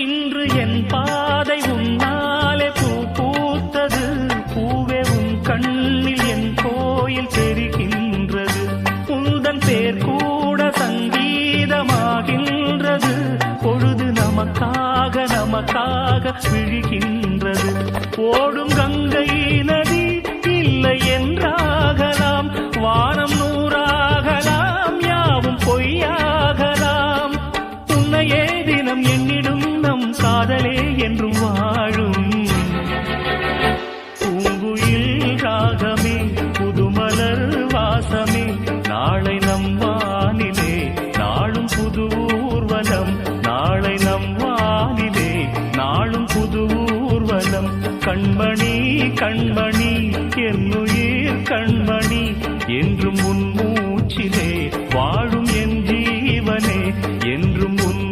இன்று என் பாதை உன்னாலே பூ பூத்தது. பூவே உன் கண்ணில் என் கோயில் தெரிகின்றது. உந்தன் பேர் கூட சங்கீதமாகின்றது. பொழுது நமக்காக நமக்காக விழுகின்றது. ஓடும் கங்கை நதி இல்லை என்றாகலாம். வானம் நூறாகலாம், யாவும் பொய்யாகலாம். உன்னையே தினம் எண்ணிடும் நம் காதலே என்றும் வாழும். பூங்குயில் ராகமே, புதுமலர் வாசமே, நாளை நம் வானிலே நாளும் புது ஊர்வலம். நாளை நம் வானிலே நாளும் புது ஊர்வலம். கண்மணி கண்மணி